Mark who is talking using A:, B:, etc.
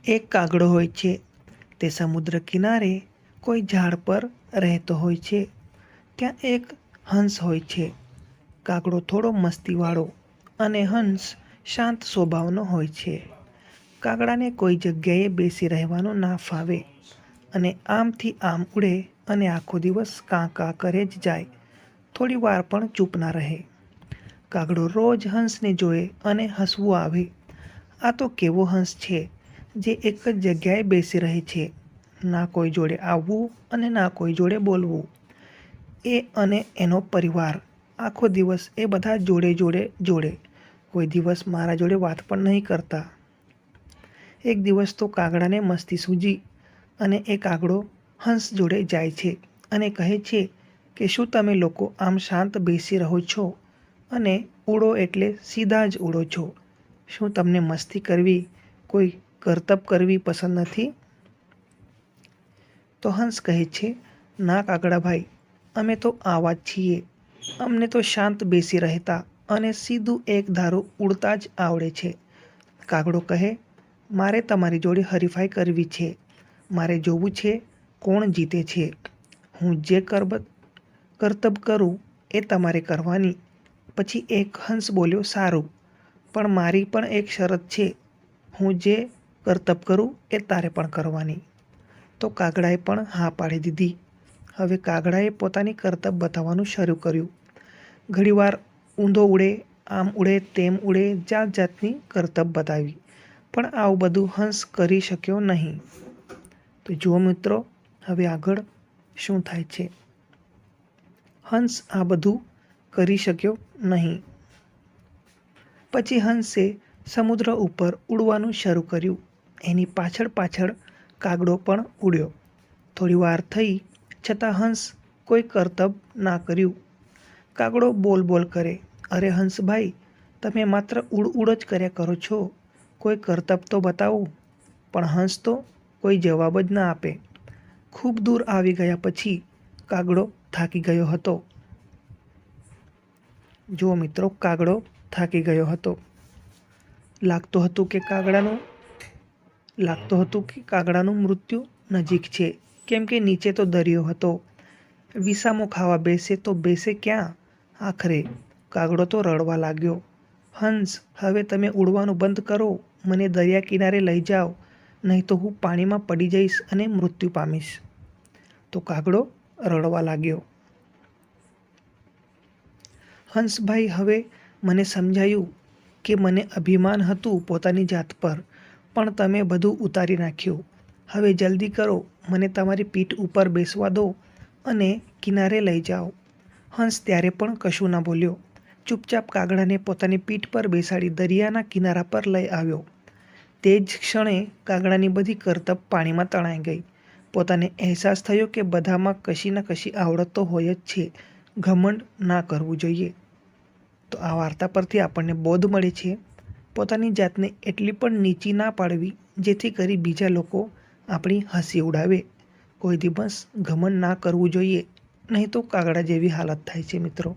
A: એક કાગડો હોય છે. તે સમુદ્ર કિનારે કોઈ ઝાડ પર રહેતો હોય છે. ત્યાં એક હંસ હોય છે. કાગડો થોડો મસ્તીવાળો અને હંસ શાંત સ્વભાવનો હોય છે. કાગડાને કોઈ જગ્યાએ બેસી રહેવાનું ના ફાવે અને આમથી આમ ઉડે અને આખો દિવસ કાં કાં કરે જ જાય. થોડી વાર પણ ચૂપ ના રહે. કાગડો રોજ હંસને જોએ અને હસવું આવે. આ તો કેવો હંસ છે જે એક જ જગ્યાએ બેસી રહે છે. ના કોઈ જોડે આવવું અને ના કોઈ જોડે બોલવું. એ અને એનો પરિવાર આખો દિવસ એ બધા જોડે. કોઈ દિવસ મારા જોડે વાત પણ નહીં કરતા. એક દિવસ તો કાગડાને મસ્તી સૂજી અને એ કાગડો હંસ જોડે જાય છે અને કહે છે કે શું તમે લોકો આમ શાંત બેસી રહો છો અને ઉડો એટલે સીધા જ ઉડો છો? શું તમને મસ્તી કરવી, કોઈ કરતબ કરવી પસંદ નથી? તો હંસ કહે છે, ના કાગડાભાઈ, અમે તો આવા જ છીએ. અમને તો શાંત બેસી રહેતા અને સીધું એક ધારું ઉડતા જ આવડે છે. કાગડો કહે, મારે તમારી જોડે હરીફાઈ કરવી છે. મારે જોવું છે કોણ જીતે છે. હું જે કરતબ કરું એ તમારે કરવાની. પછી એક હંસ બોલ્યો, સારું, પણ મારી પણ એક શરત છે. હું જે કરતબ કરું એ તારે પણ કરવાની. તો કાગડાએ પણ હા પાડી દીધી. હવે કાગડાએ પોતાની કરતબ બતાવવાનું શરૂ કર્યું. ઘણીવાર ઊંધો ઉડે, આમ ઉડે, તેમ ઉડે, જાત જાતની કરતબ બતાવી. પણ આવું બધું હંસ કરી શક્યો નહીં. તો જુઓ મિત્રો, હવે આગળ શું થાય છે. હંસ આ બધું કરી શક્યો નહીં. પછી હંસે સમુદ્ર ઉપર ઉડવાનું શરૂ કર્યું. એની પાછળ પાછળ કાગડો પણ ઉડ્યો. થોડી વાર થઈ છતાં હંસ કોઈ કરતબ ના કર્યું. કાગડો બોલ બોલ કરે, અરે હંસભાઈ, તમે માત્ર ઉડ જ કર્યા કરો છો. કોઈ કરતબ તો બતાવો. પણ હંસ તો કોઈ જવાબ જ ના આપે. ખૂબ દૂર આવી ગયા પછી કાગડો થાકી ગયો હતો. જુઓ મિત્રો, કાગડો થાકી ગયો હતો. લાગતું હતું કે કાગડાનું મૃત્યુ નજીક છે, કેમ કે નીચે તો દરિયો હતો. વિસામો ખાવા બેસે તો બેસે ક્યાં? આખરે કાગડો તો રડવા લાગ્યો, હંસ, હવે તમે ઉડવાનું બંધ કરો. મને દરિયા કિનારે લઈ જાઓ, નહીં તો હું પાણીમાં પડી જઈશ અને મૃત્યુ પામીશ. તો કાગડો રડવા લાગ્યો. હંસભાઈ, હવે મને સમજાયું કે મને અભિમાન હતું પોતાની જાત પર, પણ તમે બધું ઉતારી નાખ્યું. હવે જલ્દી કરો, મને તમારી પીઠ ઉપર બેસવા દો અને કિનારે લઈ જાઓ. હંસ ત્યારે પણ કશું ના બોલ્યો. ચૂપચાપ કાગડાને પોતાની પીઠ પર બેસાડી દરિયાના કિનારા પર લઈ આવ્યો. તે જ ક્ષણે કાગડાની બધી કરતબ પાણીમાં તણાઈ ગઈ. પોતાને અહેસાસ થયો કે બધામાં કશી ન કશી આવડત તો હોય જ છે. ઘમંડ ના કરવું જોઈએ. તો આ વાર્તા પરથી આપણને બોધ મળે છે, પોતાની જાતને એટલી પણ નીચી ના પાડવી જેથી કરી બીજા લોકો આપણી હસી ઉડાવે. કોઈ દિવસ ઘમંડ ના કરવું જોઈએ, નહીં તો કાગડા જેવી હાલત થાય છે મિત્રો.